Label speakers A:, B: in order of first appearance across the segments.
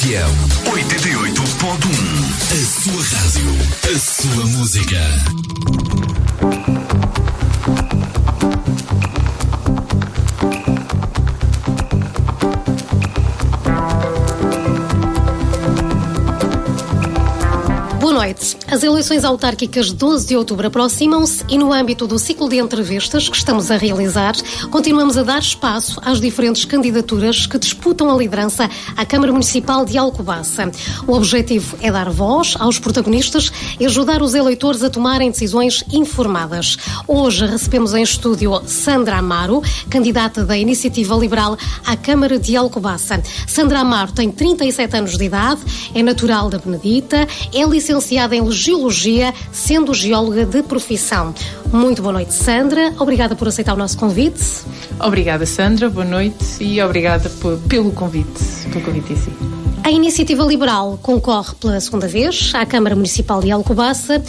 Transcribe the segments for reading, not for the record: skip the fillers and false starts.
A: FM 88.1. A sua rádio, a sua música.
B: Boa noite. As eleições autárquicas de 12 de outubro aproximam-se e no âmbito do ciclo de entrevistas que estamos a realizar, continuamos a dar espaço às diferentes candidaturas que disputam a liderança à Câmara Municipal de Alcobaça. O objetivo é dar voz aos protagonistas e ajudar os eleitores a tomarem decisões informadas. Hoje recebemos em estúdio Sandra Amaro, candidata da Iniciativa Liberal à Câmara de Alcobaça. Sandra Amaro tem 37 anos de idade, é natural da Benedita, é licenciada em Geologia, sendo geóloga de profissão. Muito boa noite, Sandra. Obrigada por aceitar o nosso convite.
C: Obrigada, Sandra. Boa noite e obrigada pelo convite em si.
B: A Iniciativa Liberal concorre pela segunda vez à Câmara Municipal de Alcobaça.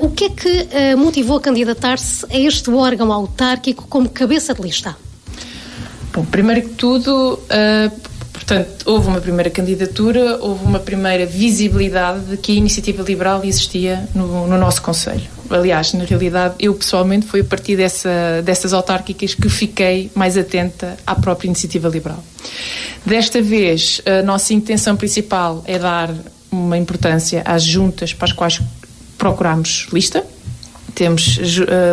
B: O que é que motivou a candidatar-se a este órgão autárquico como cabeça de lista?
C: Bom, primeiro que tudo, portanto, houve uma primeira candidatura, houve uma primeira visibilidade de que a Iniciativa Liberal existia no nosso concelho. Aliás, na realidade, eu pessoalmente foi a partir dessas autárquicas que fiquei mais atenta à própria Iniciativa Liberal. Desta vez, a nossa intenção principal é dar uma importância às juntas para as quais procuramos lista. Temos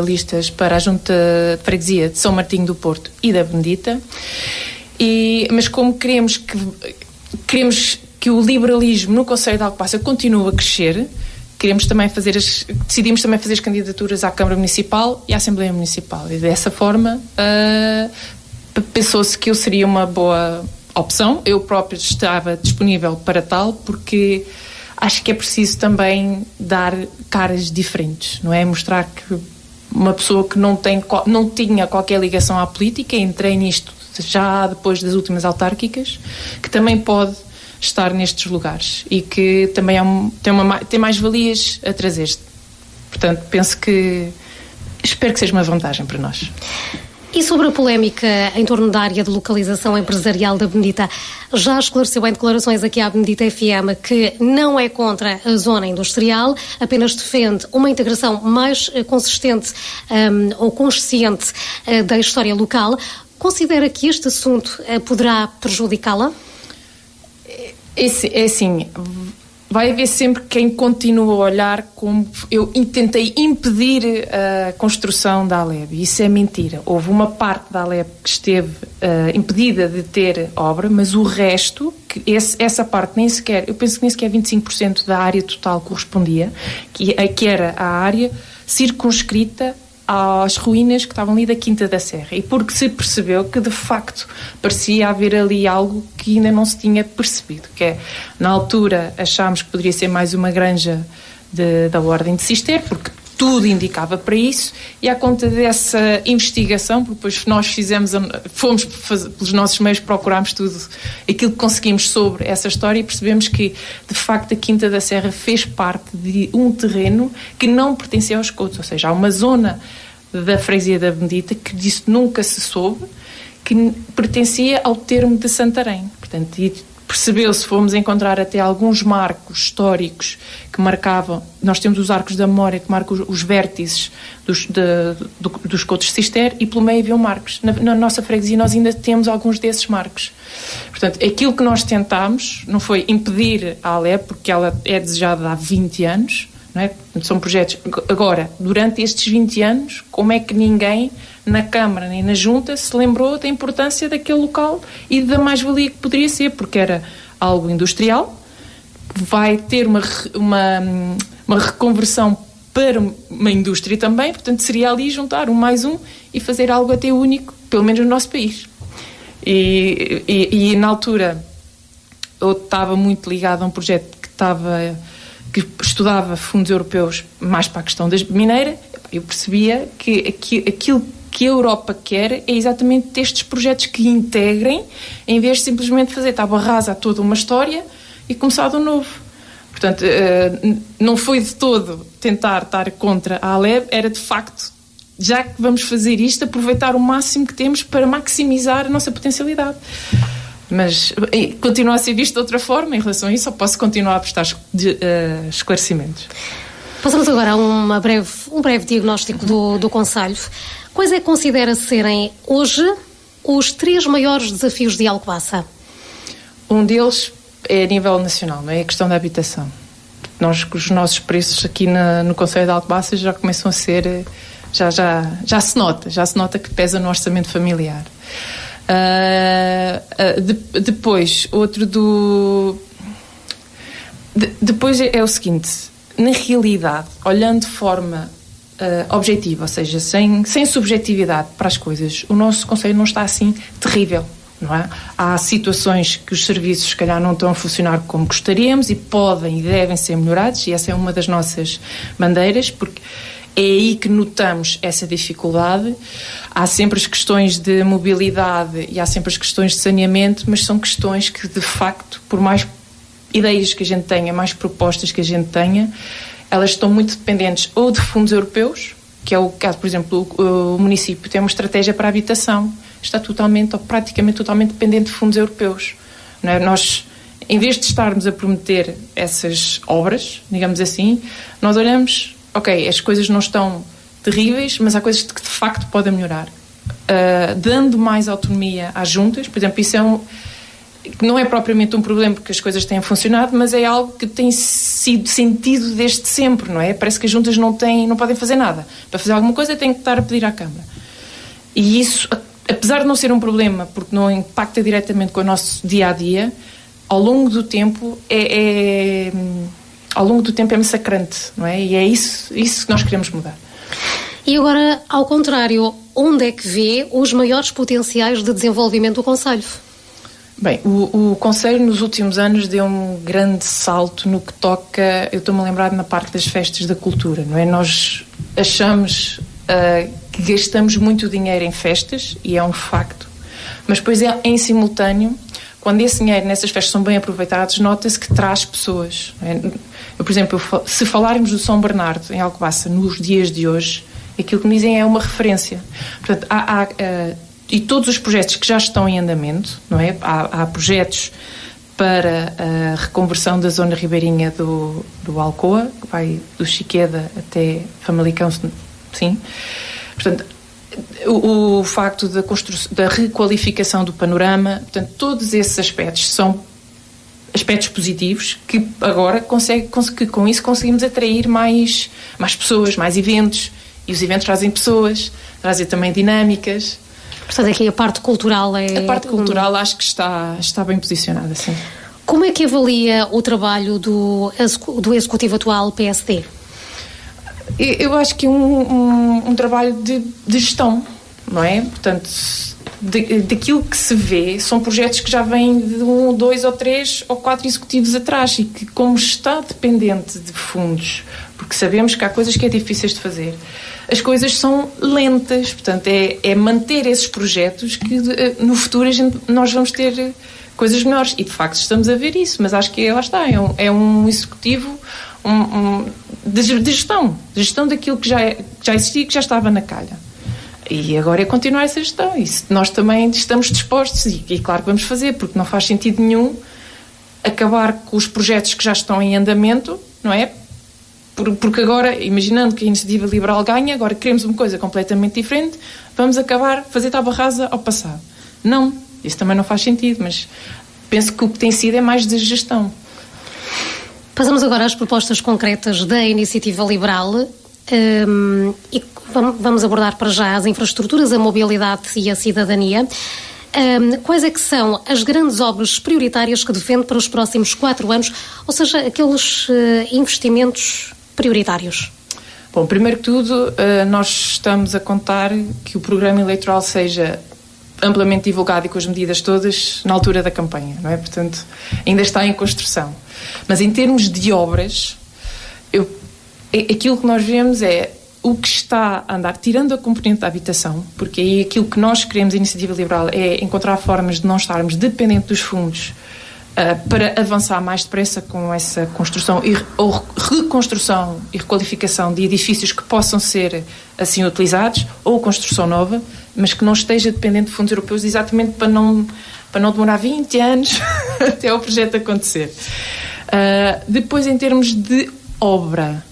C: listas para a Junta de Freguesia de São Martinho do Porto e da Benedita. Mas como queremos que o liberalismo no concelho de Alcobaça continue a crescer, decidimos também fazer as candidaturas à Câmara Municipal e à Assembleia Municipal. E dessa forma, pensou-se que eu seria uma boa opção. Eu própria estava disponível para tal, porque acho que é preciso também dar caras diferentes, não é? Mostrar que uma pessoa que não tinha qualquer ligação à política, entrei nisto já depois das últimas autárquicas, que também pode estar nestes lugares e que também tem mais valias a trazer. Portanto, espero que seja uma vantagem para nós.
B: E sobre a polémica em torno da área de localização empresarial da Benedita, já esclareceu em declarações aqui à Benedita FM que não é contra a zona industrial, apenas defende uma integração mais consistente ou consciente da história local. Considera que este assunto poderá prejudicá-la?
C: É assim, vai haver sempre quem continue a olhar como eu tentei impedir a construção da Aleb. Isso é mentira. Houve uma parte da Aleb que esteve impedida de ter obra, mas o resto, essa parte nem sequer, eu penso que nem sequer 25% da área total correspondia, que era a área circunscrita às ruínas que estavam ali da Quinta da Serra, e porque se percebeu que de facto parecia haver ali algo que ainda não se tinha percebido, que é, na altura achámos que poderia ser mais uma granja da Ordem de Cister, porque tudo indicava para isso, e à conta dessa investigação, porque depois nós fomos pelos nossos meios, procurámos tudo aquilo que conseguimos sobre essa história e percebemos que de facto a Quinta da Serra fez parte de um terreno que não pertencia aos Coutos, ou seja, há uma zona da freguesia da Benedita que disso nunca se soube, que pertencia ao termo de Santarém. Portanto, percebeu-se, fomos encontrar até alguns marcos históricos que marcavam, nós temos os arcos da memória que marcam os vértices dos Coutos de Cister, e pelo meio haviam marcos. Na nossa freguesia nós ainda temos alguns desses marcos. Portanto, aquilo que nós tentámos não foi impedir a Aleb, porque ela é desejada há 20 anos, não é? São projetos. Agora, durante estes 20 anos, como é que ninguém na Câmara nem na Junta se lembrou da importância daquele local e da mais-valia que poderia ser, porque era algo industrial, vai ter uma reconversão para uma indústria também, portanto seria ali juntar um mais um e fazer algo até único, pelo menos no nosso país. E na altura eu estava muito ligado a um projeto que estudava fundos europeus mais para a questão da mineira. Eu percebia que aquilo que a Europa quer é exatamente estes projetos que integrem, em vez de simplesmente fazer tábua rasa a toda uma história e começar do novo. Portanto, não foi de todo tentar estar contra a Aleb, era de facto, já que vamos fazer isto, aproveitar o máximo que temos para maximizar a nossa potencialidade. Mas continua a ser visto de outra forma em relação a isso, ou posso continuar a prestar esclarecimentos?
B: Passamos agora a um breve diagnóstico do Conselho. Quais é que considera serem hoje os 3 maiores desafios de Alcobaça? Um deles
C: é a nível nacional, não é? A questão da habitação. Os nossos preços aqui no Conselho de Alcobaça já começam a ser... Já se nota que pesa no orçamento familiar. Depois, depois é o seguinte, na realidade, olhando de forma objetiva, ou seja, sem subjetividade para as coisas, o nosso Conselho não está assim terrível, não é? Há situações que os serviços, se calhar, não estão a funcionar como gostaríamos e podem e devem ser melhorados, e essa é uma das nossas bandeiras, porque é aí que notamos essa dificuldade. Há sempre as questões de mobilidade e há sempre as questões de saneamento, mas são questões que, de facto, por mais ideias que a gente tenha, mais propostas que a gente tenha, elas estão muito dependentes ou de fundos europeus, que é o caso, por exemplo, o município tem uma estratégia para a habitação, está totalmente ou praticamente totalmente dependente de fundos europeus. Não é? Nós, em vez de estarmos a prometer essas obras, digamos assim, nós olhamos... Ok, as coisas não estão terríveis, mas há coisas que de facto podem melhorar. Dando mais autonomia às juntas, por exemplo, isso não é propriamente um problema porque as coisas têm funcionado, mas é algo que tem sido sentido desde sempre, não é? Parece que as juntas não podem fazer nada. Para fazer alguma coisa têm que estar a pedir à Câmara. E isso, apesar de não ser um problema, porque não impacta diretamente com o nosso dia-a-dia, ao longo do tempo é massacrante, não é? E é isso que nós queremos mudar.
B: E agora, ao contrário, onde é que vê os maiores potenciais de desenvolvimento do Conselho?
C: Bem, o Conselho nos últimos anos deu um grande salto no que toca, eu estou-me a lembrar na parte das festas da cultura, não é? Nós achamos que gastamos muito dinheiro em festas, e é um facto, mas depois em simultâneo, quando esse dinheiro nessas festas são bem aproveitados, nota-se que traz pessoas, não é? Eu, por exemplo, se falarmos do São Bernardo em Alcobaça nos dias de hoje, aquilo que me dizem é uma referência. Portanto, e todos os projetos que já estão em andamento, não é? Há projetos para a reconversão da zona ribeirinha do Alcoa, que vai do Chiqueda até Famalicão, sim. Portanto, o facto da requalificação do panorama, portanto, todos esses aspectos são aspectos positivos que agora com isso conseguimos atrair mais pessoas, mais eventos, e os eventos trazem pessoas, trazem também dinâmicas.
B: Portanto, aqui a parte cultural
C: A parte cultural acho que está bem posicionada, sim.
B: Como é que avalia o trabalho do Executivo atual PSD?
C: Eu acho que é um trabalho de gestão, não é? Portanto, daquilo que se vê, são projetos que já vêm de 1, 2 ou 3 ou 4 executivos atrás, e que, como está dependente de fundos, porque sabemos que há coisas que é difíceis de fazer, as coisas são lentas. Portanto, é manter esses projetos que no futuro nós vamos ter coisas melhores, e de facto estamos a ver isso, mas acho que lá está, é um executivo de gestão daquilo que já existia e que já estava na calha. E agora é continuar essa gestão. E nós também estamos dispostos, e claro que vamos fazer, porque não faz sentido nenhum acabar com os projetos que já estão em andamento, não é? Porque agora, imaginando que a Iniciativa Liberal ganha, agora queremos uma coisa completamente diferente, vamos acabar, fazer tábua rasa ao passado. Não, isso também não faz sentido, mas penso que o que tem sido é mais de gestão.
B: Passamos agora às propostas concretas da Iniciativa Liberal. E vamos abordar para já as infraestruturas, a mobilidade e a cidadania. Quais é que são as grandes obras prioritárias que defende para os próximos 4 anos, ou seja, aqueles investimentos prioritários?
C: Bom, primeiro que tudo, nós estamos a contar que o programa eleitoral seja amplamente divulgado e com as medidas todas na altura da campanha, não é? Portanto, ainda está em construção. Mas em termos de obras, aquilo que nós vemos é o que está a andar, tirando a componente da habitação, porque aí aquilo que nós queremos, a Iniciativa Liberal, é encontrar formas de não estarmos dependentes dos fundos para avançar mais depressa com essa construção ou reconstrução e requalificação de edifícios que possam ser assim utilizados, ou construção nova. mas que não esteja dependente de fundos europeus, exatamente para não demorar 20 anos até o projeto acontecer. Depois, em termos de obra,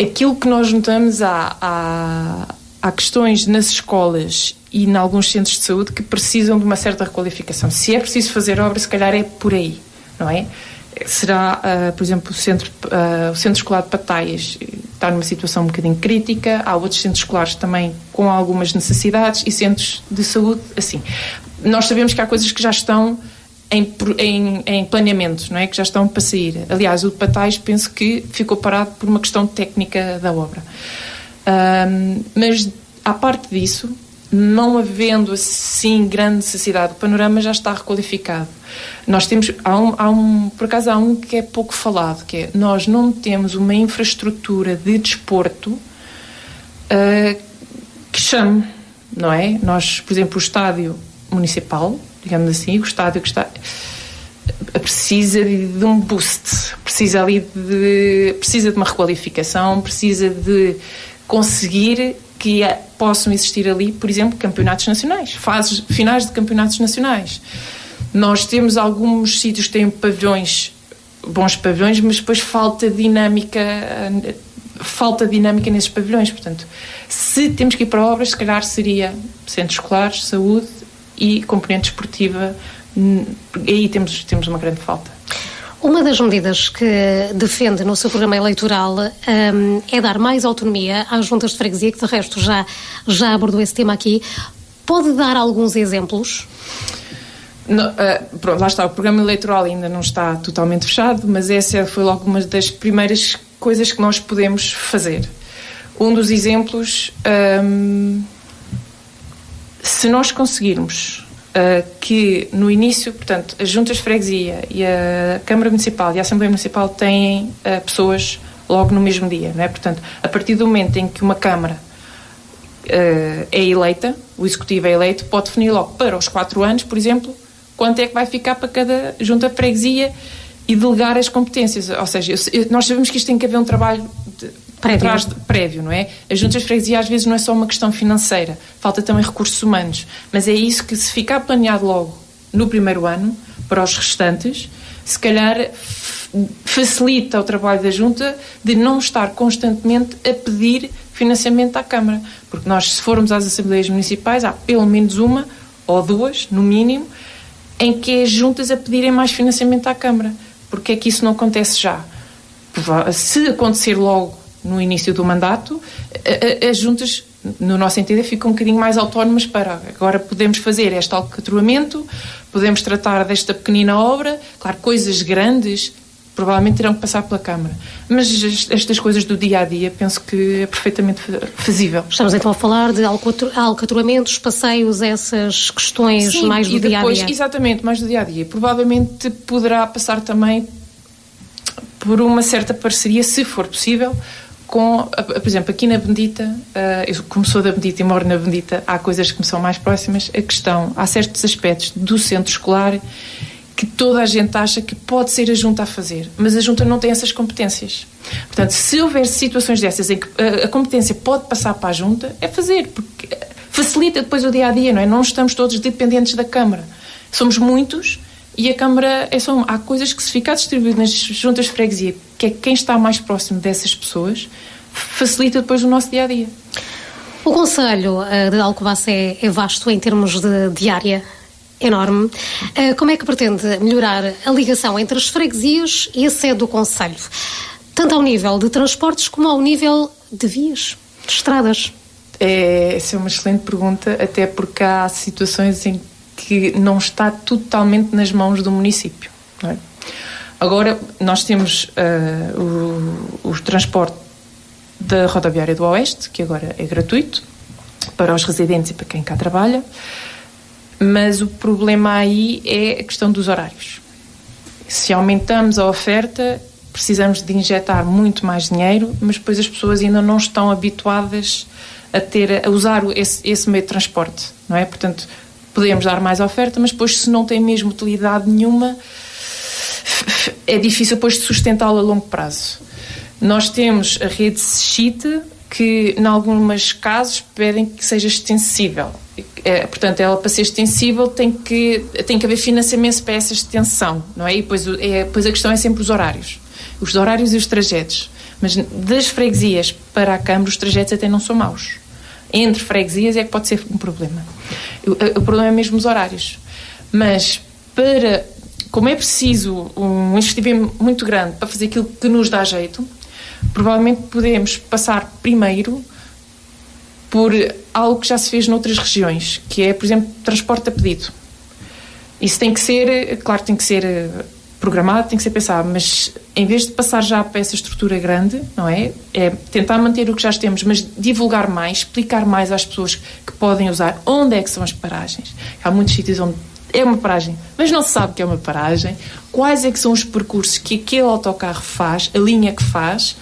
C: aquilo que nós notamos, há questões nas escolas e em alguns centros de saúde que precisam de uma certa requalificação. Se é preciso fazer obra, se calhar é por aí, não é? Será, por exemplo, o centro escolar de Pataias está numa situação um bocadinho crítica, há outros centros escolares também com algumas necessidades e centros de saúde, assim. Nós sabemos que há coisas que já estão em planeamento, não é? Que já estão para sair. Aliás, o de Pataias penso que ficou parado por uma questão técnica da obra. Mas, à parte disso, não havendo assim grande necessidade, o panorama já está requalificado. Nós temos, por acaso há um que é pouco falado, que é, nós não temos uma infraestrutura de desporto que chame, não é? Nós, por exemplo, o estádio municipal, digamos assim, o estádio que está, precisa de um boost, precisa de uma requalificação, precisa de conseguir que possam existir ali, por exemplo, campeonatos nacionais, fases finais de campeonatos nacionais. Nós temos alguns sítios que têm pavilhões, bons pavilhões, mas depois falta dinâmica nesses pavilhões. Portanto, se temos que ir para obras, se calhar seria centros escolares, saúde e componente esportiva. Aí temos uma grande falta.
B: Uma das medidas que defende no seu programa eleitoral é dar mais autonomia às juntas de freguesia, que de resto já abordou esse tema aqui. Pode dar alguns exemplos?
C: Não, pronto, lá está, o programa eleitoral ainda não está totalmente fechado, mas essa foi logo uma das primeiras coisas que nós podemos fazer. Um dos exemplos, se nós conseguirmos que no início, portanto, as juntas de freguesia e a Câmara Municipal e a Assembleia Municipal têm pessoas logo no mesmo dia, não é? Portanto, a partir do momento em que uma Câmara é eleita, o Executivo é eleito, pode definir logo para os 4 anos, por exemplo, quanto é que vai ficar para cada junta de freguesia e delegar as competências. Ou seja, nós sabemos que isto tem que haver um trabalho prévio, não é? As juntas de freguesia às vezes não é só uma questão financeira, falta também recursos humanos, mas é isso que, se ficar planeado logo no primeiro ano, para os restantes, se calhar facilita o trabalho da junta de não estar constantemente a pedir financiamento à Câmara, porque nós, se formos às Assembleias Municipais, há pelo menos uma ou duas, no mínimo, em que as juntas a pedirem mais financiamento à Câmara. Porque é que isso não acontece já? Se acontecer logo no início do mandato, as juntas, no nosso entender, ficam um bocadinho mais autónomas para agora podemos fazer este alcatroamento, podemos tratar desta pequenina obra. Claro, coisas grandes provavelmente terão que passar pela Câmara, mas estas coisas do dia-a-dia penso que é perfeitamente fazível.
B: Estamos então a falar de alcatroamentos, passeios, essas questões. Sim, mais do dia-a-dia.
C: Depois, exatamente, mais do dia-a-dia. Provavelmente poderá passar também por uma certa parceria, se for possível, com, por exemplo, aqui na Bendita, eu como sou da Bendita e moro na Bendita, há coisas que me são mais próximas, há certos aspectos do centro escolar que toda a gente acha que pode ser a junta a fazer, mas a junta não tem essas competências. Portanto, se houver situações dessas em que a competência pode passar para a junta, é fazer, porque facilita depois o dia-a-dia, não é? Não estamos todos dependentes da Câmara. Somos muitos e a Câmara é só há coisas que, se ficar distribuído nas juntas de freguesia, que é quem está mais próximo dessas pessoas, facilita depois o nosso dia-a-dia.
B: O concelho de Alcobaça é vasto em termos de área. Enorme. Como é que pretende melhorar a ligação entre as freguesias e a sede do concelho? Tanto ao nível de transportes como ao nível de vias, de estradas.
C: Essa é uma excelente pergunta, até porque há situações em que não está totalmente nas mãos do município, não é? Agora, nós temos o transporte da rodoviária do Oeste, que agora é gratuito para os residentes e para quem cá trabalha. Mas o problema aí é a questão dos horários. Se aumentamos a oferta, precisamos de injetar muito mais dinheiro, mas depois as pessoas ainda não estão habituadas a usar esse meio de transporte, não é? Portanto, podemos dar mais oferta, mas depois, se não tem mesmo utilidade nenhuma, é difícil depois de sustentá-la a longo prazo. Nós temos a rede SECHIT, que, em alguns casos, pedem que seja extensível. Portanto, ela, para ser extensível, tem que haver financiamento para essa extensão, não é? E depois a questão é sempre os horários e os trajetos. Mas das freguesias para a Câmara, os trajetos até não são maus. Entre freguesias é que pode ser um problema. O problema é mesmo os horários. Mas, como é preciso um investimento muito grande para fazer aquilo que nos dá jeito, provavelmente podemos passar primeiro por algo que já se fez noutras regiões, que é, por exemplo, transporte a pedido. Isso tem que ser, claro, tem que ser programado, tem que ser pensado, mas em vez de passar já para essa estrutura grande, não é? É tentar manter o que já temos, mas divulgar mais, explicar mais às pessoas que podem usar onde é que são as paragens. Há muitos sítios onde é uma paragem, mas não se sabe que é uma paragem, quais é que são os percursos que aquele autocarro faz, a linha que faz,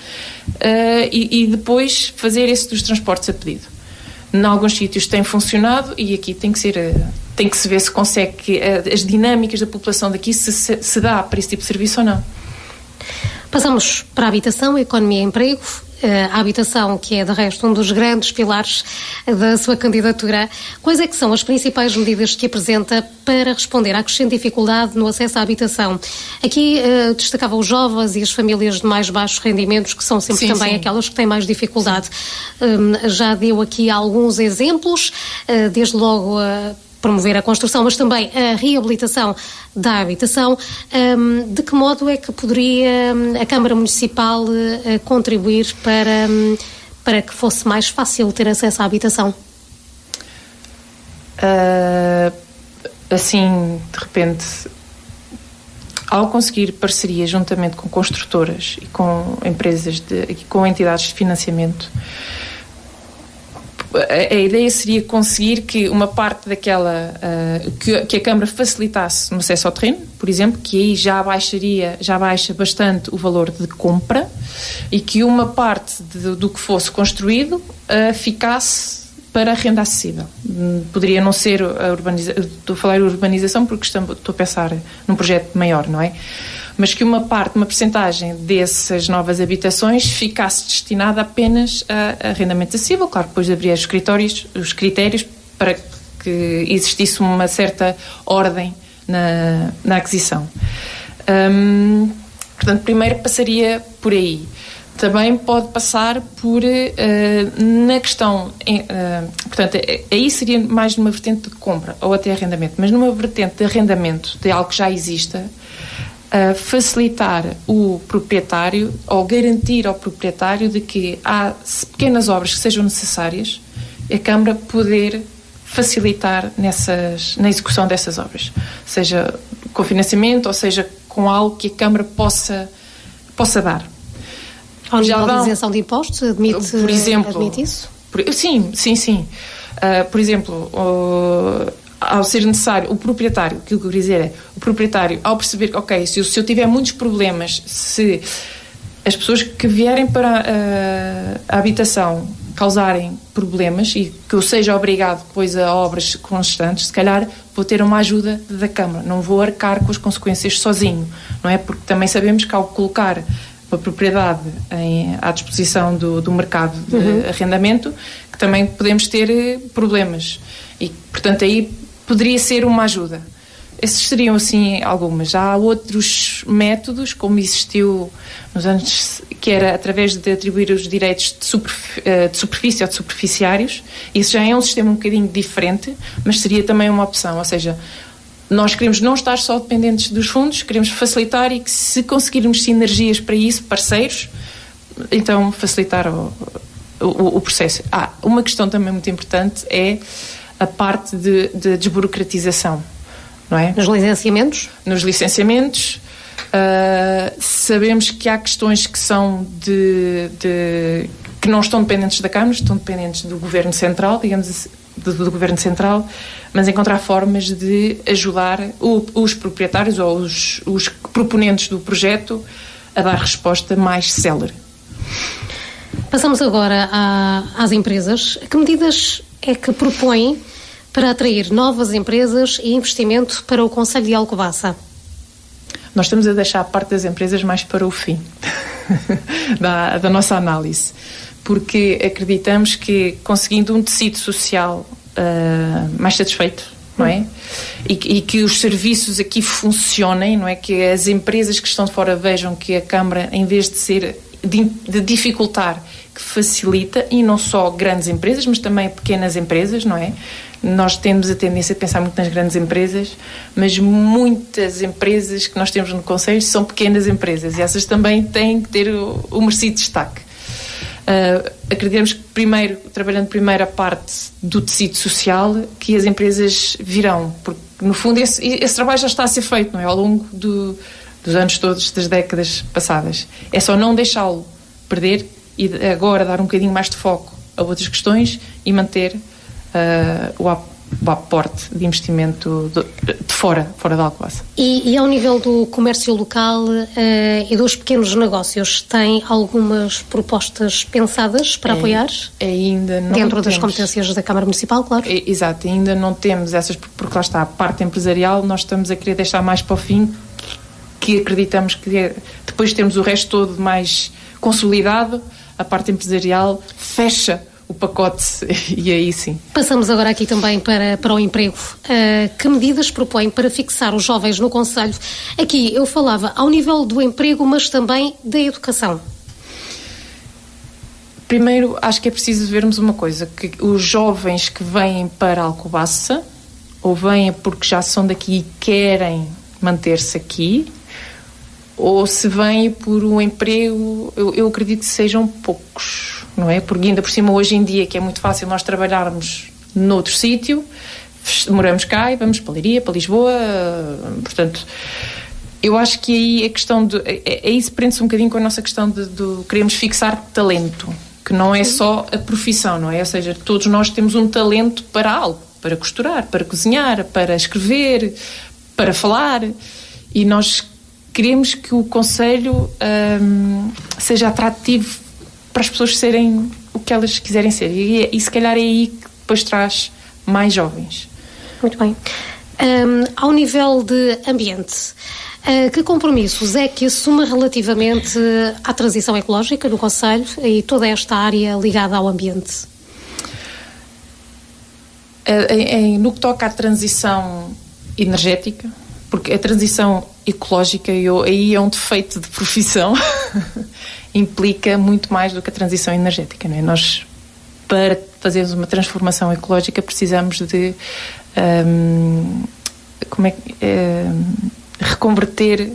C: e depois fazer esse dos transportes a pedido. Em alguns sítios tem funcionado e aqui tem que se ver se consegue as dinâmicas da população daqui se dá para esse tipo de serviço ou não.
B: Passamos para a habitação, economia e emprego. A habitação, que é de resto um dos grandes pilares da sua candidatura. Quais é que são as principais medidas que apresenta para responder à crescente dificuldade no acesso à habitação? Aqui destacava os jovens e as famílias de mais baixos rendimentos, que são sempre também aquelas que têm mais dificuldade. Já deu aqui alguns exemplos, desde logo promover a construção, mas também a reabilitação da habitação. De que modo é que poderia a Câmara Municipal contribuir para que fosse mais fácil ter acesso à habitação?
C: Assim, de repente, ao conseguir parceria juntamente com construtoras e com empresas, com entidades de financiamento, a ideia seria conseguir que uma parte daquela que a Câmara facilitasse no acesso ao terreno, por exemplo, que aí já baixa bastante o valor de compra, e que uma parte do que fosse construído ficasse para a renda acessível. Poderia não ser a urbanização, estou a falar de urbanização porque estou a pensar num projeto maior, não é? Mas que uma percentagem dessas novas habitações ficasse destinada apenas a arrendamento acessível, claro, depois de abrir os critérios para que existisse uma certa ordem na aquisição. Portanto, primeiro passaria por aí. Também pode passar por, na questão, portanto, aí seria mais numa vertente de compra ou até arrendamento, mas numa vertente de arrendamento de algo que já exista, facilitar o proprietário ou garantir ao proprietário de que há pequenas obras que sejam necessárias, a Câmara poder facilitar na execução dessas obras, seja com financiamento ou seja com algo que a Câmara possa dar.
B: Ao nível da isenção de impostos, por exemplo, admite isso?
C: Sim. Por exemplo, ao ser necessário, o proprietário, aquilo que eu queria dizer é, o proprietário, ao perceber que, ok, se eu tiver muitos problemas, se as pessoas que vierem para a habitação causarem problemas e que eu seja obrigado depois a obras constantes, se calhar vou ter uma ajuda da Câmara, não vou arcar com as consequências sozinho, não é? Porque também sabemos que ao colocar uma propriedade à disposição do mercado de arrendamento, que também podemos ter problemas. E, portanto, aí poderia ser uma ajuda. Essas seriam, assim, algumas. Já há outros métodos, como existiu nos anos, que era através de atribuir os direitos de superfície ou de superficiários. Isso já é um sistema um bocadinho diferente, mas seria também uma opção. Ou seja, nós queremos não estar só dependentes dos fundos, queremos facilitar e que, se conseguirmos sinergias para isso, parceiros, então facilitar o processo. Uma questão também muito importante é a parte de desburocratização, não é?
B: Nos licenciamentos?
C: Nos licenciamentos. Sabemos que há questões que são que não estão dependentes da Câmara, estão dependentes do Governo Central, digamos assim, do Governo Central, mas encontrar formas de ajudar os proprietários ou os proponentes do projeto a dar resposta mais célere.
B: Passamos agora às empresas. Que medidas é que propõe para atrair novas empresas e investimento para o concelho de Alcobaça?
C: Nós estamos a deixar a parte das empresas mais para o fim da nossa análise. porque acreditamos que conseguindo um tecido social mais satisfeito, não é? E que os serviços aqui funcionem, não é? Que as empresas que estão de fora vejam que a Câmara, em vez de dificultar, que facilita, e não só grandes empresas, mas também pequenas empresas, não é? Nós temos a tendência de pensar muito nas grandes empresas, mas muitas empresas que nós temos no Conselho são pequenas empresas, e essas também têm que ter o merecido destaque. Acreditamos que trabalhando primeiro a parte do tecido social, que as empresas virão, porque no fundo esse trabalho já está a ser feito, não é? Ao longo dos anos todos, das décadas passadas. É só não deixá-lo perder e agora dar um bocadinho mais de foco a outras questões e manter o aporte de investimento de fora da Alcobaça.
B: E ao nível do comércio local e dos pequenos negócios, tem algumas propostas pensadas para apoiar?
C: Ainda não
B: dentro
C: temos.
B: Das competências da Câmara Municipal, claro?
C: Exato, ainda não temos essas, porque lá está a parte empresarial, nós estamos a querer deixar mais para o fim, que acreditamos que depois temos o resto todo mais consolidado, a parte empresarial fecha o pacote e aí sim.
B: Passamos agora aqui também para o emprego. Que medidas propõe para fixar os jovens no Conselho? Aqui eu falava ao nível do emprego, mas também da educação.
C: Primeiro, acho que é preciso vermos uma coisa, que os jovens que vêm para Alcobaça, ou vêm porque já são daqui e querem manter-se aqui, ou se vêm por um emprego, eu acredito que sejam poucos, não é? Porque ainda por cima hoje em dia, que é muito fácil nós trabalharmos noutro sítio, moramos cá e vamos para Leiria, para Lisboa, portanto, eu acho que aí a questão isso prende-se um bocadinho com a nossa questão de queremos fixar talento, que não é só a profissão, não é? Ou seja, todos nós temos um talento para algo, para costurar, para cozinhar, para escrever, para falar, e nós queremos que o Conselho seja atrativo para as pessoas serem o que elas quiserem ser. E se calhar é aí que depois traz mais jovens.
B: Muito bem. Ao nível de ambiente, que compromissos é que assume relativamente à transição ecológica no Conselho e toda esta área ligada ao ambiente?
C: No que toca à transição energética, porque a transição ecológica aí é um defeito de profissão, implica muito mais do que a transição energética, não é? Nós, para fazermos uma transformação ecológica, precisamos de reconverter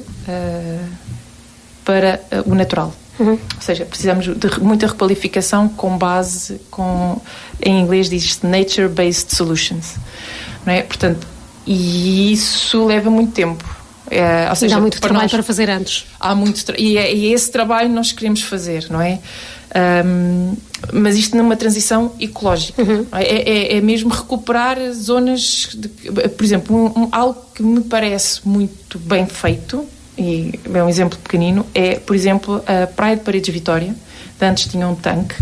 C: para o natural. Ou seja, precisamos de muita requalificação com base, em inglês diz-se nature-based solutions, não é? Portanto, e isso leva muito tempo. Ou seja,
B: há muito trabalho para fazer antes.
C: Há muito e esse trabalho nós queremos fazer, não é? Mas isto numa transição ecológica. É mesmo recuperar zonas, por exemplo, algo que me parece muito bem feito, e é um exemplo pequenino, é, por exemplo, a Praia de Paredes Vitória, que antes tinha um tanque,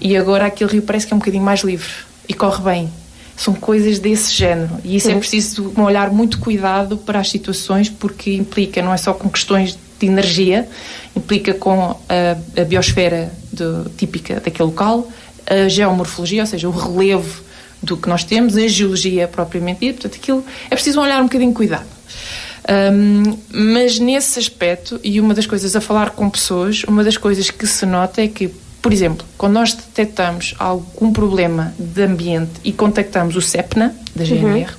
C: e agora aquele rio parece que é um bocadinho mais livre, e corre bem. São coisas desse género, e isso é preciso um olhar muito cuidado para as situações, porque implica, não é só com questões de energia, implica com a biosfera típica daquele local, a geomorfologia, ou seja, o relevo do que nós temos, a geologia propriamente dita, portanto aquilo é preciso um olhar um bocadinho cuidado. Mas nesse aspecto, e uma das coisas a falar com pessoas, uma das coisas que se nota é que, por exemplo, quando nós detectamos algum problema de ambiente e contactamos o CEPNA, da GNR,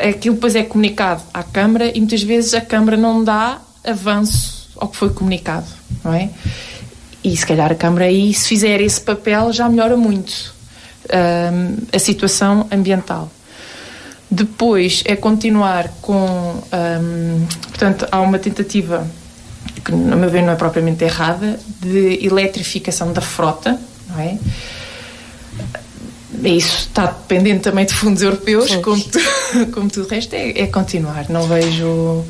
C: aquilo depois é comunicado à Câmara e muitas vezes a Câmara não dá avanço ao que foi comunicado, não é? E se calhar a Câmara aí, se fizer esse papel, já melhora muito a situação ambiental. Depois é continuar com... portanto, há uma tentativa, que a meu ver não é propriamente errada, de eletrificação da frota, não é? Isso está dependente também de fundos europeus, como tudo o resto, é continuar. Não vejo...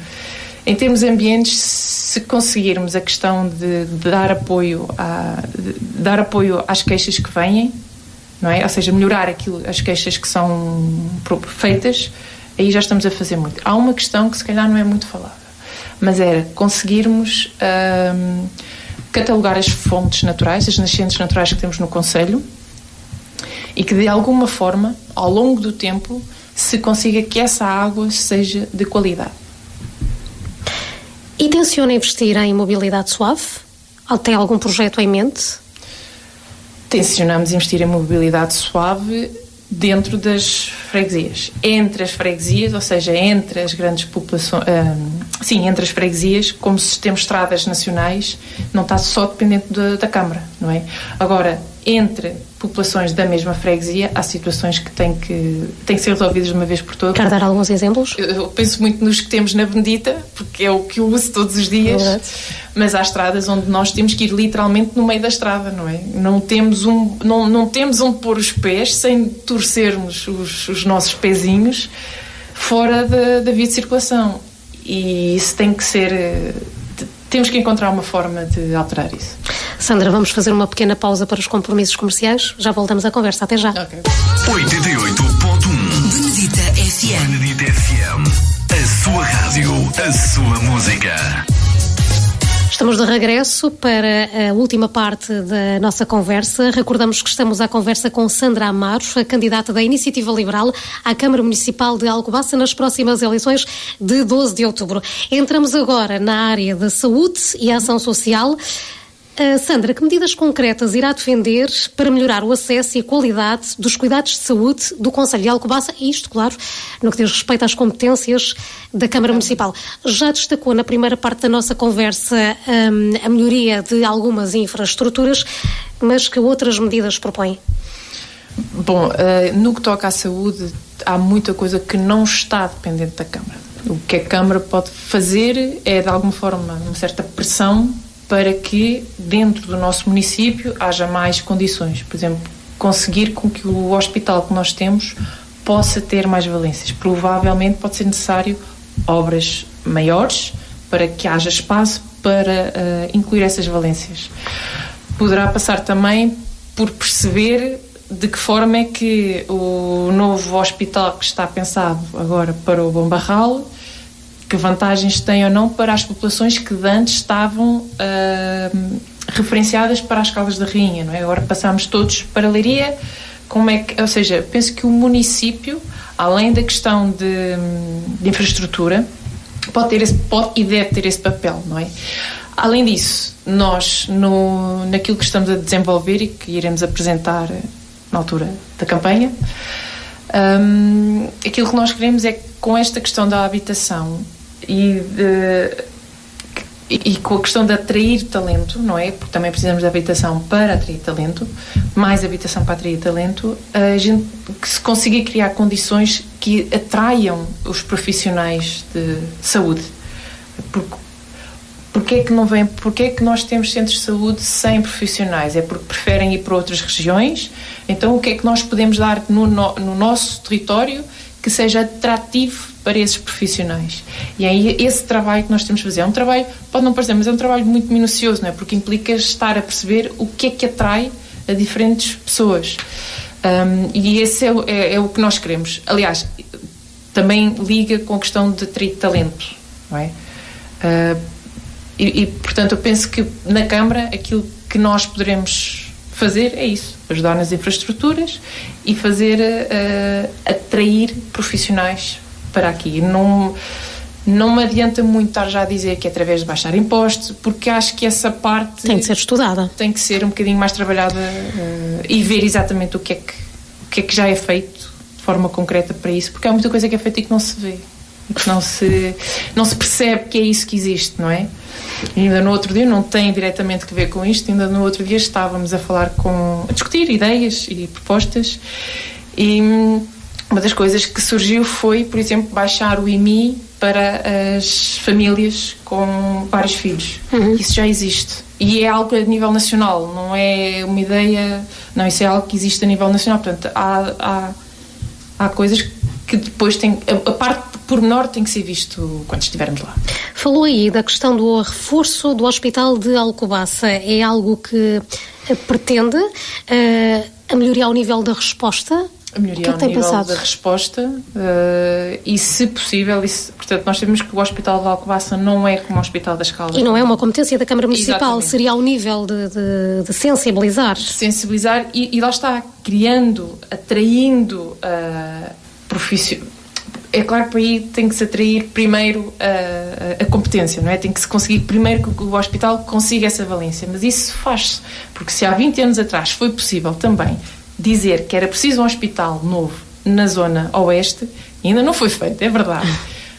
C: Em termos ambientes, se conseguirmos a questão de dar apoio às queixas que vêm, não é? Ou seja, melhorar as queixas que são feitas, aí já estamos a fazer muito. Há uma questão que se calhar não é muito falada, mas era conseguirmos catalogar as fontes naturais, as nascentes naturais que temos no concelho, e que de alguma forma, ao longo do tempo, se consiga que essa água seja de qualidade.
B: E tenciona investir em mobilidade suave? Ou tem algum projeto em mente?
C: Tencionamos investir em mobilidade suave dentro das freguesias. Entre as freguesias, ou seja, entre as grandes populações... entre as freguesias, como se temos estradas nacionais, não está só dependente da Câmara, não é? Agora, entre populações da mesma freguesia, há situações que têm que ser resolvidas de uma vez por todas.
B: Quer dar alguns exemplos?
C: Eu penso muito nos que temos na Benedita, porque é o que eu uso todos os dias, mas há estradas onde nós temos que ir literalmente no meio da estrada, não é? Não temos onde pôr os pés sem torcermos os nossos pezinhos fora da via de circulação. E isso tem que ser... Temos que encontrar uma forma de alterar isso.
B: Sandra, vamos fazer uma pequena pausa para os compromissos comerciais. Já voltamos à conversa. Até já.
A: Okay. 88.1
D: Benedita FM.
A: Benedita FM. A sua rádio, a sua música.
B: Estamos de regresso para a última parte da nossa conversa. Recordamos que estamos à conversa com Sandra Amaro, a candidata da Iniciativa Liberal à Câmara Municipal de Alcobaça nas próximas eleições de 12 de outubro. Entramos agora na área da saúde e ação social. Sandra, que medidas concretas irá defender para melhorar o acesso e a qualidade dos cuidados de saúde do Concelho de Alcobaça, e isto, claro, no que diz respeito às competências da Câmara Municipal? Já destacou na primeira parte da nossa conversa a melhoria de algumas infraestruturas, mas que outras medidas propõe?
C: Bom, no que toca à saúde, há muita coisa que não está dependente da Câmara. O que a Câmara pode fazer é, de alguma forma, uma certa pressão para que dentro do nosso município haja mais condições. Por exemplo, conseguir com que o hospital que nós temos possa ter mais valências. Provavelmente pode ser necessário obras maiores para que haja espaço para incluir essas valências. Poderá passar também por perceber de que forma é que o novo hospital que está pensado agora para o Bom Barral, que vantagens tem ou não para as populações que de antes estavam referenciadas para as Caldas da Rainha, não é? Agora passamos todos para Leiria. Ou seja, penso que o município, além da questão de infraestrutura, pode e deve ter esse papel, não é? Além disso, nós, naquilo que estamos a desenvolver e que iremos apresentar na altura da campanha, aquilo que nós queremos é que, com esta questão da habitação e com a questão de atrair talento, não é? Porque também precisamos de habitação para atrair talento, mais habitação para atrair talento, a gente que se consiga criar condições que atraiam os profissionais de saúde. Porquê é que nós temos centros de saúde sem profissionais? É porque preferem ir para outras regiões? Então o que é que nós podemos dar no nosso território que seja atrativo para esses profissionais? E aí esse trabalho que nós temos de fazer é um trabalho, pode não parecer, mas é um trabalho muito minucioso, não é? Porque implica estar a perceber o que é que atrai a diferentes pessoas. E esse é o que nós queremos. Aliás, também liga com a questão de atrair talento, não é? Portanto, eu penso que na Câmara aquilo que nós poderemos fazer é isso, ajudar nas infraestruturas e fazer atrair profissionais para aqui. Não me adianta muito estar já a dizer que é através de baixar impostos, porque acho que essa parte
B: tem de ser estudada,
C: tem que ser um bocadinho mais trabalhada e ver exatamente o que é que já é feito de forma concreta para isso, porque há muita coisa que é feita e que não se vê, que não se percebe que é isso que existe, não é? E ainda no outro dia, não tem diretamente que ver com isto, ainda no outro dia estávamos a discutir ideias e propostas, e uma das coisas que surgiu foi, por exemplo, baixar o IMI para as famílias com vários filhos. Isso já existe. E é algo a nível nacional, não é uma ideia... Não, isso é algo que existe a nível nacional. Portanto, há coisas que depois a parte pormenor tem que ser visto quando estivermos lá.
B: Falou aí da questão do reforço do Hospital de Alcobaça. É algo que pretende a melhoria ao nível da resposta
C: A melhoria ao nível da resposta e, se possível, portanto, nós sabemos que o Hospital de Alcobaça não é como o Hospital das Caldas.
B: E não é uma competência da Câmara Municipal,
C: Exatamente.
B: Seria ao nível de sensibilizar.
C: Sensibilizar e lá está, criando, atraindo profissionais. É claro que para aí tem que se atrair primeiro a competência, não é? Tem que se conseguir primeiro que o hospital consiga essa valência, mas isso faz-se, porque se há 20 anos atrás foi possível também dizer que era preciso um hospital novo na zona oeste, ainda não foi feito, é verdade.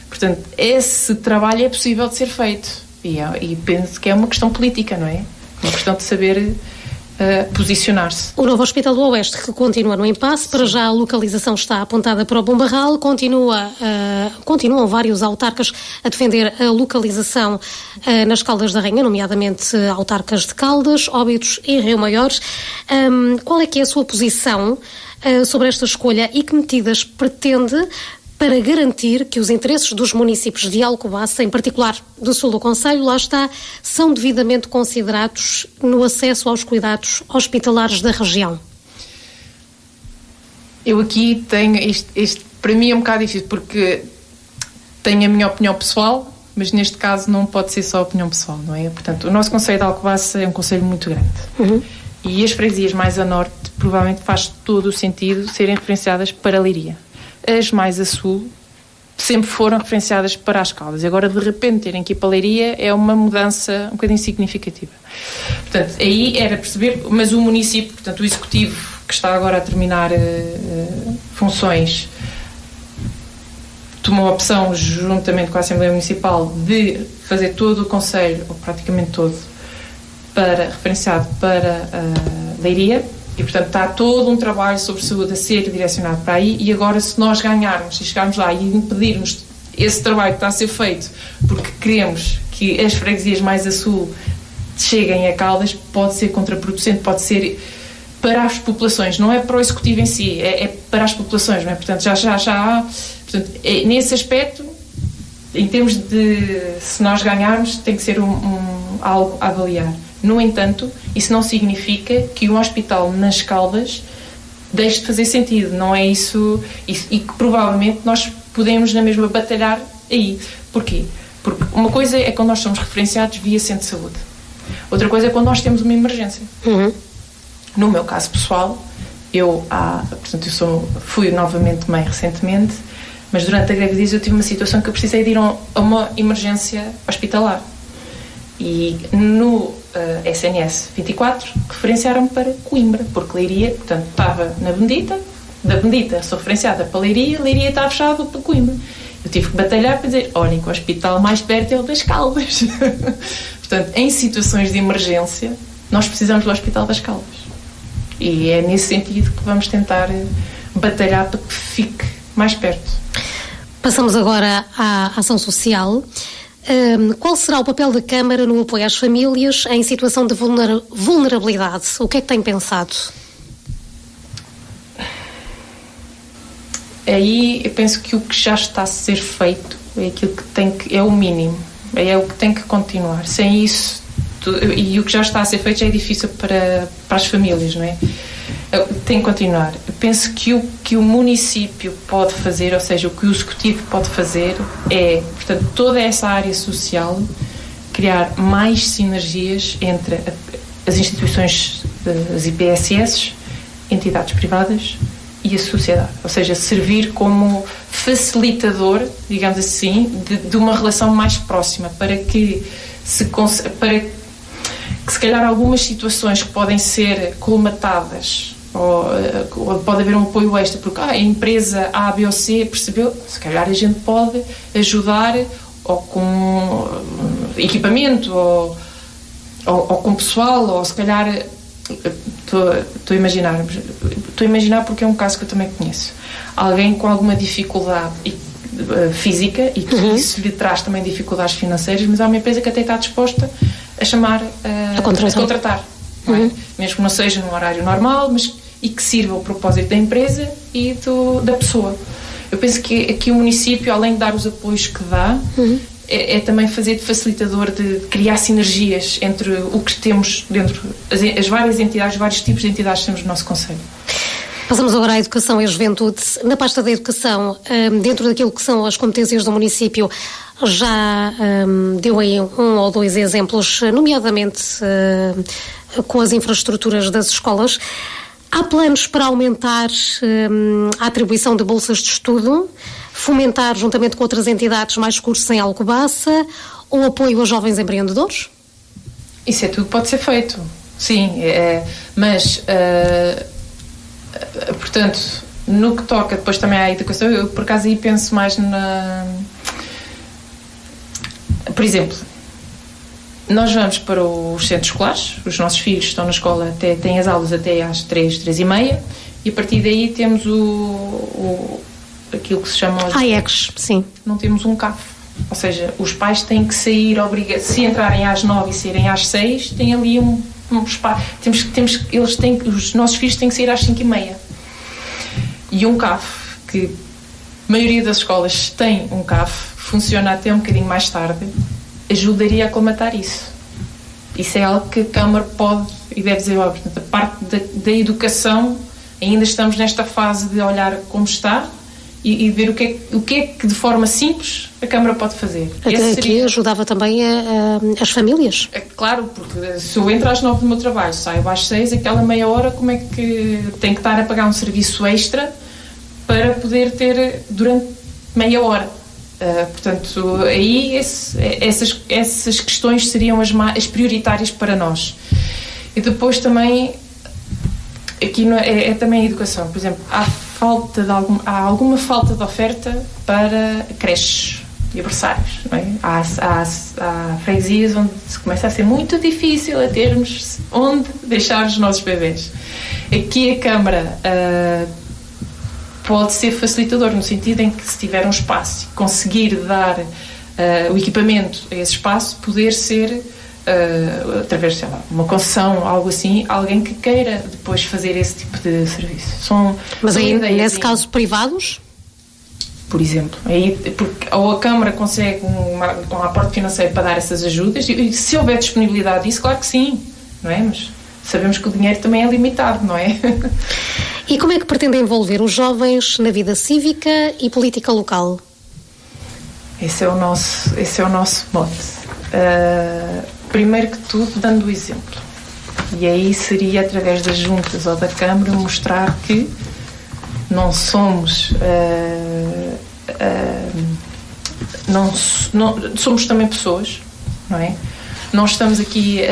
C: Portanto, esse trabalho é possível de ser feito e penso que é uma questão política, não é? Uma questão de saber posicionar-se.
B: O novo Hospital do Oeste, que continua no impasse, para já a localização está apontada para o Bombarral, continuam vários autarcas a defender a localização nas Caldas da Rainha, nomeadamente autarcas de Caldas, Óbidos e Rio Maior. Qual é que é a sua posição sobre esta escolha e que medidas pretende para garantir que os interesses dos municípios de Alcobaça, em particular do sul do concelho, lá está, são devidamente considerados no acesso aos cuidados hospitalares da região?
C: Eu aqui tenho, isto para mim é um bocado difícil, porque tenho a minha opinião pessoal, mas neste caso não pode ser só opinião pessoal, não é? Portanto, o nosso concelho de Alcobaça é um concelho muito grande. Uhum. E as freguesias mais a norte provavelmente faz todo o sentido serem referenciadas para Leiria. As mais a sul sempre foram referenciadas para as Caldas. Agora, de repente, terem que ir para Leiria é uma mudança um bocadinho significativa. Portanto, aí era perceber, mas o município, portanto, o executivo que está agora a terminar funções, tomou a opção, juntamente com a Assembleia Municipal, de fazer todo o concelho, ou praticamente todo, referenciado para Leiria. E, portanto, está todo um trabalho sobre saúde a ser direcionado para aí e agora, se nós ganharmos e chegarmos lá e impedirmos esse trabalho que está a ser feito porque queremos que as freguesias mais a sul cheguem a Caldas, pode ser contraproducente, pode ser para as populações, não é para o executivo em si, é para as populações, não é? Portanto, já há... Portanto, nesse aspecto, em termos de... Se nós ganharmos, tem que ser algo a avaliar. No entanto, isso não significa que um hospital nas Caldas deixe de fazer sentido, não é isso, e que provavelmente nós podemos na mesma batalhar aí. Porquê? Porque uma coisa é quando nós somos referenciados via centro de saúde, outra coisa é quando nós temos uma emergência. Uhum. No meu caso pessoal, fui novamente mãe recentemente, mas durante a gravidez eu tive uma situação que eu precisei de ir a uma emergência hospitalar. E no SNS 24 referenciaram-me para Coimbra, porque Leiria, portanto, estava na Bendita, da Bendita sou referenciada para Leiria está fechado para Coimbra. Eu tive que batalhar para dizer, olhem, que o hospital mais perto é o das Caldas. Portanto, em situações de emergência, nós precisamos do Hospital das Caldas. E é nesse sentido que vamos tentar batalhar para que fique mais perto.
B: Passamos agora à ação social. Qual será o papel da Câmara no apoio às famílias em situação de vulnerabilidade? O que é que tem pensado?
C: Aí eu penso que o que já está a ser feito é aquilo que é o mínimo, é o que tem que continuar. Sem isso, e o que já está a ser feito já é difícil para as famílias, não é? Tem que continuar. Eu penso que o que o município pode fazer, ou seja, o que o executivo pode fazer é, portanto, toda essa área social, criar mais sinergias entre as instituições, as IPSS, entidades privadas e a sociedade. Ou seja, servir como facilitador, digamos assim, de uma relação mais próxima, para que se calhar algumas situações que podem ser colmatadas ou pode haver um apoio extra porque a empresa A, B ou C percebeu, se calhar a gente pode ajudar ou com equipamento ou com pessoal, ou se calhar estou a imaginar porque é um caso que eu também conheço, alguém com alguma dificuldade física e que isso lhe traz também dificuldades financeiras, mas há uma empresa que até está disposta a chamar a contratar, não é? Mesmo que não seja num horário normal, e que sirva o propósito da empresa e da pessoa. Eu penso que aqui o município, além de dar os apoios que dá, é também fazer de facilitador, de criar sinergias entre o que temos dentro, as várias entidades, vários tipos de entidades que temos no nosso concelho.
B: Passamos agora à educação e à juventude. Na pasta da educação, dentro daquilo que são as competências do município, já deu aí 1 ou 2 exemplos, nomeadamente com as infraestruturas das escolas. Há planos para aumentar a atribuição de bolsas de estudo, fomentar, juntamente com outras entidades, mais cursos em Alcobaça, ou apoio a jovens empreendedores?
C: Isso é tudo pode ser feito, sim, mas, portanto, no que toca depois também à educação, eu por acaso aí penso mais por exemplo, nós vamos para os centros escolares, os nossos filhos estão na escola, têm as aulas até às 3h30, e a partir daí temos aquilo que se chama...
B: AECs, sim.
C: Não temos um CAF. Ou seja, os pais têm que sair, se entrarem às 9 e saírem às 6, tem ali um espaço. Os nossos filhos têm que sair às 5h30. E um CAF, que a maioria das escolas tem um CAF, funciona até um bocadinho mais tarde, ajudaria a colmatar isso. Isso é algo que a Câmara pode e deve dizer. Portanto, a parte da educação, ainda estamos nesta fase de olhar como está e ver o que é que de forma simples a Câmara pode fazer.
B: Aqui ajudava também as famílias?
C: É claro, porque se eu entro às 9 do meu trabalho, saio às 6, aquela meia hora, como é que tem que estar a pagar um serviço extra para poder ter durante meia hora? Portanto, aí essas questões seriam as prioritárias para nós. E depois também, aqui é também a educação. Por exemplo, há alguma falta de oferta para creches e berçários, não é? Há freguesias onde se começa a ser muito difícil a termos onde deixar os nossos bebés. Aqui a Câmara pode ser facilitador, no sentido em que, se tiver um espaço e conseguir dar o equipamento a esse espaço, poder ser, através de, sei lá, uma concessão, algo assim, alguém que queira depois fazer esse tipo de serviço.
B: Mas aí, nesse caso, privados?
C: Por exemplo. Porque ou a Câmara consegue um aporte financeiro para dar essas ajudas, e se houver disponibilidade disso, claro que sim, não é? Mas sabemos que o dinheiro também é limitado, não é?
B: E como é que pretende envolver os jovens na vida cívica e política local?
C: Esse é o nosso mote. Primeiro que tudo, dando o exemplo. E aí seria, através das juntas ou da Câmara, mostrar que não somos... somos também pessoas, não é? Não estamos aqui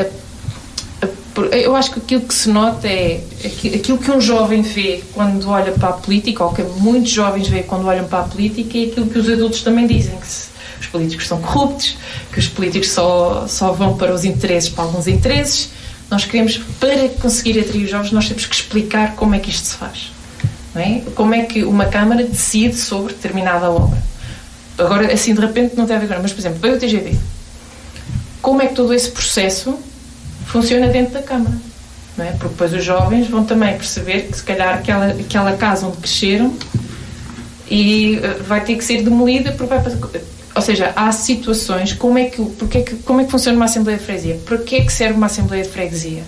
C: eu acho que aquilo que se nota é aquilo que um jovem vê quando olha para a política, ou que muitos jovens veem quando olham para a política, e aquilo que os adultos também dizem, que os políticos são corruptos, que os políticos só vão para alguns interesses. Nós queremos, para conseguir atrair os jovens, nós temos que explicar como é que isto se faz, não é? Como é que uma Câmara decide sobre determinada obra. Agora, assim, de repente, não deve haver, mas, por exemplo, veio o TGV. Como é que todo esse processo funciona dentro da Câmara, não é? Porque depois os jovens vão também perceber que, se calhar, aquela casa onde cresceram e vai ter que ser demolida, ou seja, há situações. Como é que funciona uma Assembleia de Freguesia? Para que é que serve uma Assembleia de Freguesia?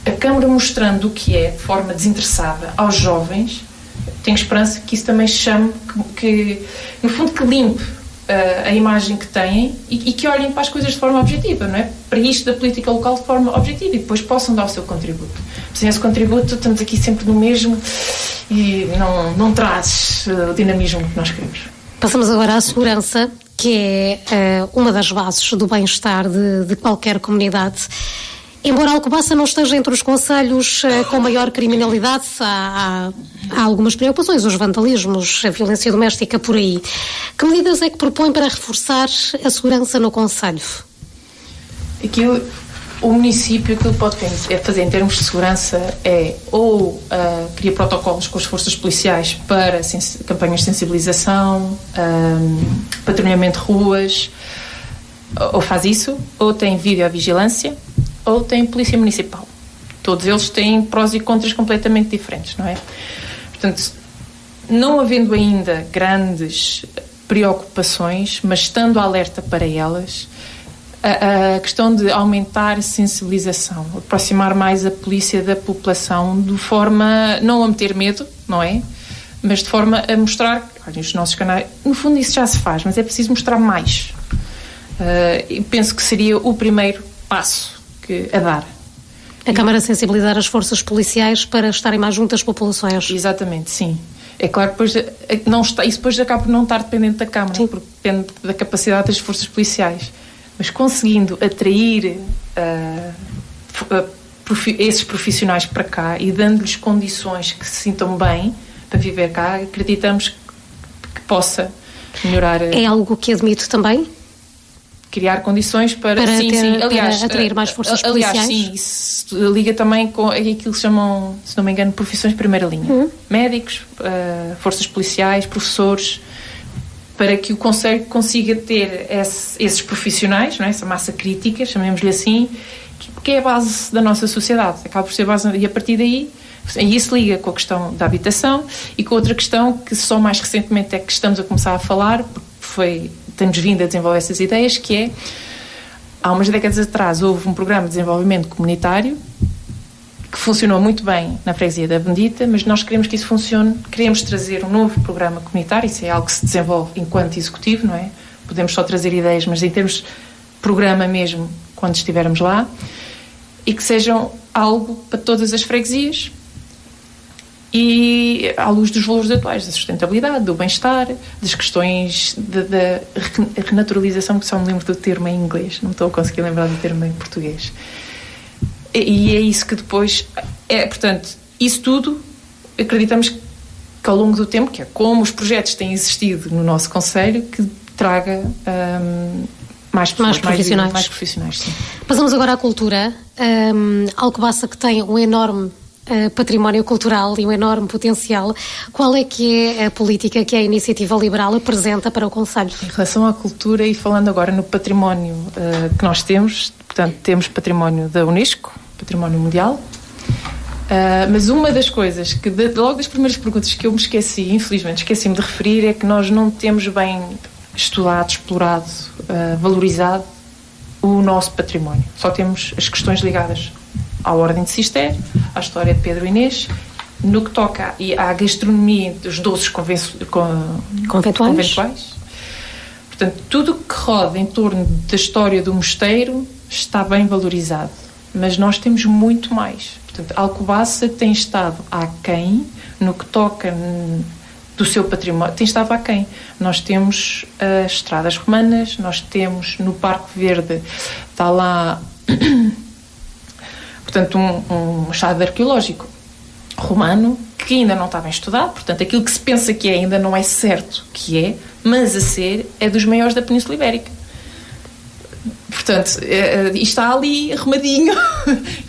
C: A Câmara mostrando o que é, de forma desinteressada, aos jovens, tenho esperança que isso também chame, no fundo, que limpe a imagem que têm e que olhem para as coisas de forma objetiva, não é? Para isto da política local de forma objetiva, e depois possam dar o seu contributo. Sem esse contributo, estamos aqui sempre no mesmo e não traz o dinamismo que nós queremos.
B: Passamos agora à segurança, que é uma das bases do bem-estar de qualquer comunidade. Embora Alcobaça não esteja entre os concelhos com maior criminalidade, há algumas preocupações, os vandalismos, a violência doméstica por aí. Que medidas é que propõe para reforçar a segurança no concelho?
C: O município, aquilo que pode fazer em termos de segurança é ou criar protocolos com as forças policiais para campanhas de sensibilização, patrulhamento de ruas, ou faz isso, ou tem videovigilância, ou tem polícia municipal. Todos eles têm prós e contras completamente diferentes, não é? Portanto, não havendo ainda grandes preocupações, mas estando alerta para elas, a questão de aumentar a sensibilização, aproximar mais a polícia da população, de forma não a meter medo, não é? Mas de forma a mostrar, olha, os nossos canais, no fundo isso já se faz, mas é preciso mostrar mais. E penso que seria o primeiro passo a dar.
B: A Câmara sensibilizar as forças policiais para estarem mais junto às populações.
C: Exatamente, sim. É claro que depois não está, isso depois acaba por não estar dependente da Câmara, sim, porque depende da capacidade das forças policiais. Mas conseguindo atrair esses profissionais para cá e dando-lhes condições que se sintam bem para viver cá, acreditamos que possa melhorar.
B: É algo que admito também?
C: Criar condições para sim. Aliás,
B: para atrair mais forças policiais?
C: Aliás, sim, isso liga também com aquilo que se chamam, se não me engano, profissões de primeira linha. Médicos, forças policiais, professores, para que o Conselho consiga ter esses profissionais, não é? Essa massa crítica, chamemos-lhe assim, que é a base da nossa sociedade. Acaba por ser a base, e a partir daí, e isso liga com a questão da habitação e com outra questão que só mais recentemente é que estamos a começar a falar, porque temos vindo a desenvolver essas ideias, que é, há umas décadas atrás houve um programa de desenvolvimento comunitário que funcionou muito bem na freguesia da Bendita, mas nós queremos que isso funcione, queremos trazer um novo programa comunitário, isso é algo que se desenvolve enquanto executivo, não é? Podemos só trazer ideias, mas em termos de programa mesmo, quando estivermos lá, e que sejam algo para todas as freguesias, e à luz dos valores atuais, da sustentabilidade, do bem-estar, das questões da renaturalização, que só me lembro do termo em inglês, não estou a conseguir lembrar do termo em português. E é isso que depois portanto, isso tudo acreditamos que ao longo do tempo, que é como os projetos têm existido no nosso concelho, que traga mais profissionais. Mais profissionais, sim.
B: Passamos agora à cultura. Alcobaça, que tem um enorme património cultural e um enorme potencial. Qual é que é a política que a Iniciativa Liberal apresenta para o concelho?
C: Em relação à cultura, e falando agora no património que nós temos, portanto, temos património da Unesco, património mundial, mas uma das coisas que, logo das primeiras perguntas que eu me esqueci, infelizmente esqueci-me de referir, é que nós não temos bem estudado, explorado, valorizado o nosso património. Só temos as questões ligadas à Ordem de Cister, à história de Pedro Inês, no que toca à gastronomia dos doces conventuais. Portanto, tudo que roda em torno da história do mosteiro está bem valorizado, mas nós temos muito mais. Portanto, Alcobaça tem estado aquém no que toca do seu património, tem estado aquém. Nós temos as estradas romanas, nós temos no Parque Verde, está lá portanto, um machado arqueológico romano que ainda não está bem estudado, portanto, aquilo que se pensa que ainda não é certo que é, mas a ser, é dos maiores da Península Ibérica. Portanto, está ali arrumadinho,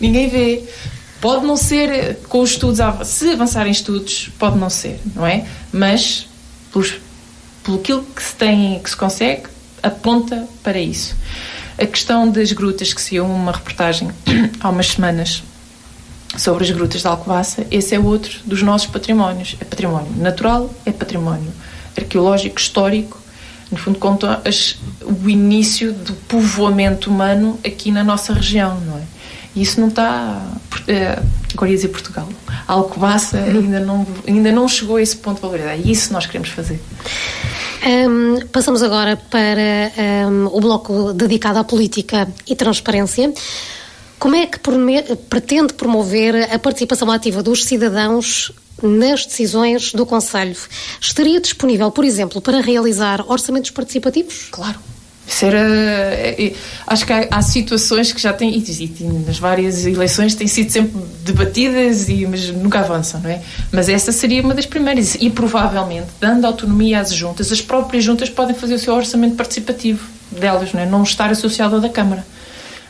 C: ninguém vê. Pode não ser, com os estudos, se avançarem estudos, pode não ser, não é? Mas, pelo aquilo que se consegue, aponta para isso. A questão das grutas, que saiu uma reportagem há umas semanas sobre as grutas de Alcobaça, esse é outro dos nossos patrimónios. É património natural, é património arqueológico, histórico, no fundo conta o início do povoamento humano aqui na nossa região, não é? E isso não está... agora ia dizer Portugal. A Alcobaça ainda não chegou a esse ponto de valoridade. É isso que nós queremos fazer.
B: Passamos agora para o bloco dedicado à política e transparência. Como é que pretende promover a participação ativa dos cidadãos nas decisões do Conselho? Estaria disponível, por exemplo, para realizar orçamentos participativos?
C: Claro. Acho que há situações que já têm, e nas várias eleições têm sido sempre debatidas, mas nunca avançam, não é? Mas essa seria uma das primeiras, e provavelmente, dando autonomia às juntas, as próprias juntas podem fazer o seu orçamento participativo delas, não é? Não estar associado ao da Câmara.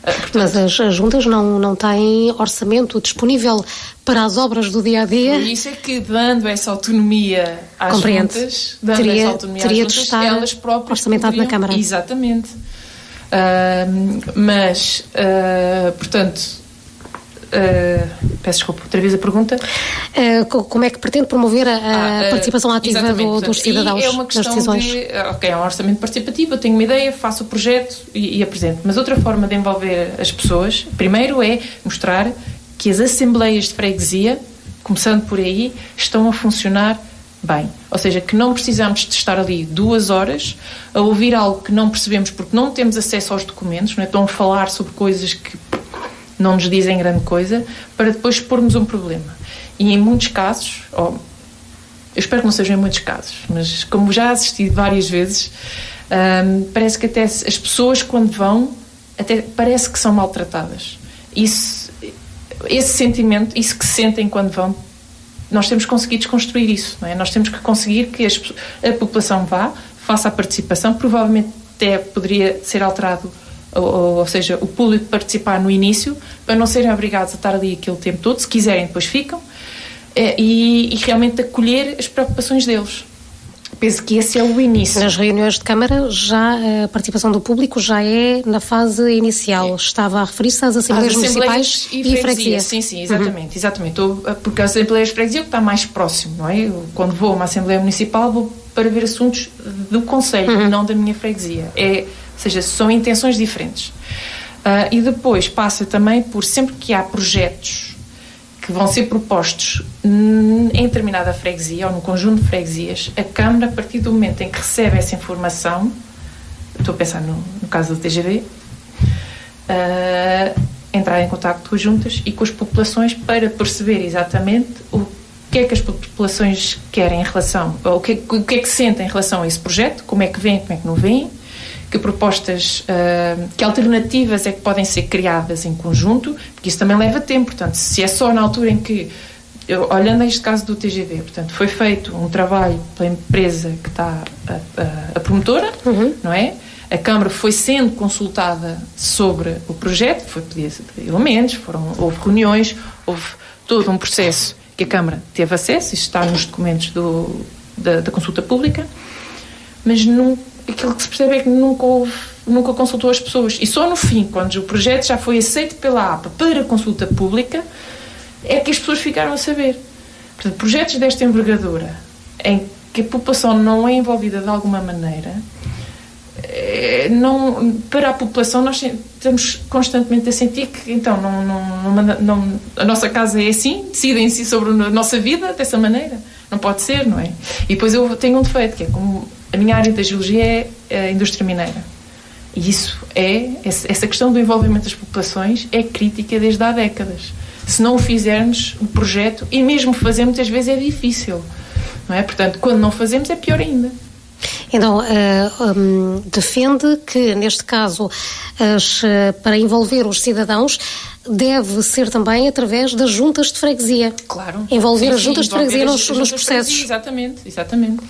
B: Portanto, mas as juntas não têm orçamento disponível para as obras do dia-a-dia.
C: E isso é que, dando essa autonomia às juntas,
B: teria de estar
C: elas próprias
B: orçamentado na Câmara.
C: Exatamente. Portanto, Peço desculpa, outra vez a pergunta.
B: Como é que pretende promover a participação ativa dos cidadãos
C: é uma questão
B: nas decisões?
C: É um orçamento participativo, eu tenho uma ideia, faço o projeto e apresento. Mas outra forma de envolver as pessoas, primeiro é mostrar que as assembleias de freguesia, começando por aí, estão a funcionar bem. Ou seja, que não precisamos de estar ali 2 horas a ouvir algo que não percebemos porque não temos acesso aos documentos, não é? Estão a falar sobre coisas que não nos dizem grande coisa, para depois expormos um problema. E em muitos casos, eu espero que não sejam em muitos casos, mas como já assisti várias vezes, parece que até as pessoas quando vão, até parece que são maltratadas. Esse sentimento, isso que sentem quando vão, nós temos que conseguir desconstruir isso, não é? Nós temos que conseguir que a população vá, faça a participação, provavelmente até poderia ser alterado, ou seja, o público participar no início, para não serem obrigados a estar ali aquele tempo todo, se quiserem depois ficam, e realmente acolher as preocupações deles. Penso que esse é o início.
B: Nas reuniões de Câmara, já a participação do público já é na fase inicial. Estava a referir-se às Assembleias Municipais e Freguesia.
C: Sim, exatamente. Porque a Assembleia de Freguesia é o que está mais próximo, não é? Quando vou a uma Assembleia Municipal, vou para ver assuntos do Conselho, não da minha freguesia. Ou seja, são intenções diferentes. E depois passa também por, sempre que há projetos que vão ser propostos em determinada freguesia ou num conjunto de freguesias, a Câmara, a partir do momento em que recebe essa informação, estou a pensar no caso do TGV, entrar em contacto com as juntas e com as populações para perceber exatamente o que é que as populações querem em relação, ou o que é que sentem em relação a esse projeto, como é que vêm, como é que não vêm, que propostas, que alternativas é que podem ser criadas em conjunto, porque isso também leva tempo. Portanto, se é só na altura em que, olhando a este caso do TGV, portanto, foi feito um trabalho pela empresa que está a promotora, não é? A Câmara foi sendo consultada sobre o projeto, foi pedido elementos, houve reuniões, houve todo um processo que a Câmara teve acesso, isso está nos documentos da consulta pública, mas aquilo que se percebe é que nunca consultou as pessoas. E só no fim, quando o projeto já foi aceito pela APA para consulta pública, é que as pessoas ficaram a saber. Portanto, projetos desta envergadura, em que a população não é envolvida de alguma maneira, para a população nós estamos constantemente a sentir que então a nossa casa é assim, decidem-se sobre a nossa vida dessa maneira. Não pode ser, não é? E depois eu tenho um defeito, que é como a minha área da geologia é a indústria mineira. E isso essa questão do envolvimento das populações é crítica desde há décadas. Se não o fizermos, o projeto, e mesmo fazer muitas vezes é difícil, não é? Portanto, quando não fazemos é pior ainda.
B: Então, defende que, neste caso, para envolver os cidadãos, deve ser também através das juntas de freguesia.
C: Claro.
B: Envolver as juntas de freguesia nos processos.
C: Exatamente.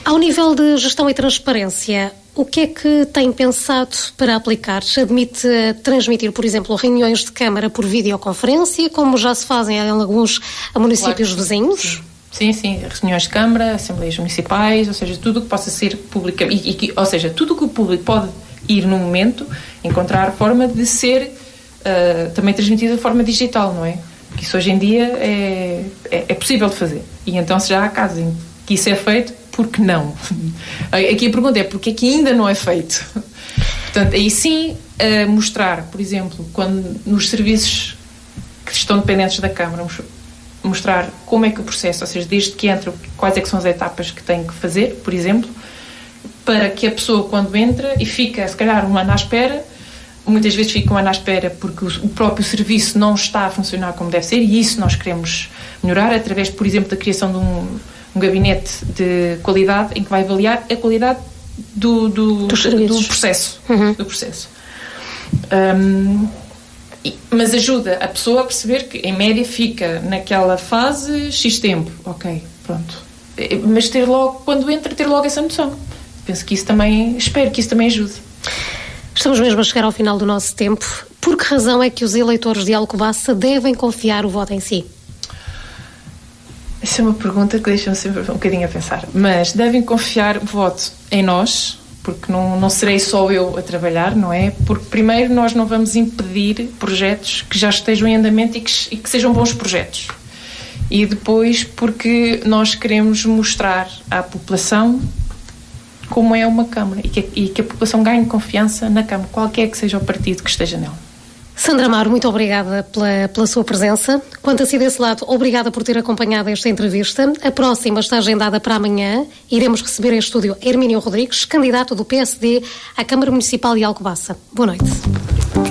B: Ao nível de gestão e transparência, o que é que tem pensado para aplicar? Admite transmitir, por exemplo, reuniões de Câmara por videoconferência, como já se fazem em alguns municípios vizinhos?
C: Sim, reuniões de Câmara, Assembleias Municipais, ou seja, tudo o que possa ser público, ou seja, tudo o que o público pode ir no momento, encontrar forma de ser também transmitido de forma digital, não é? Porque isso hoje em dia é possível de fazer. E então, se já há casos em que isso é feito, por que não? Aqui a pergunta é porque é que ainda não é feito? Portanto, aí sim, mostrar, por exemplo, quando nos serviços que estão dependentes da Câmara, mostrar como é que o processo, ou seja, desde que entra, quais é que são as etapas que tem que fazer, por exemplo, para que a pessoa, quando entra e fica, se calhar, um ano à espera, muitas vezes fica um ano à espera porque o próprio serviço não está a funcionar como deve ser, e isso nós queremos melhorar através, por exemplo, da criação de um gabinete de qualidade em que vai avaliar a qualidade do processo. Do processo. Mas ajuda a pessoa a perceber que, em média, fica naquela fase X tempo. Ok, pronto. Mas quando entra, ter logo essa noção. Penso que isso também, espero que isso também ajude.
B: Estamos mesmo a chegar ao final do nosso tempo. Por que razão é que os eleitores de Alcobaça devem confiar o voto em si?
C: Essa é uma pergunta que deixa-me sempre um bocadinho a pensar. Mas devem confiar o voto em nós, porque não serei só eu a trabalhar, não é? Porque primeiro nós não vamos impedir projetos que já estejam em andamento e que sejam bons projetos. E depois porque nós queremos mostrar à população como é uma Câmara e que a população ganhe confiança na Câmara, qualquer que seja o partido que esteja nela.
B: Sandra Amaro, muito obrigada pela sua presença. Quanto a si desse lado, obrigada por ter acompanhado esta entrevista. A próxima está agendada para amanhã. Iremos receber em estúdio Hermínio Rodrigues, candidato do PSD à Câmara Municipal de Alcobaça. Boa noite.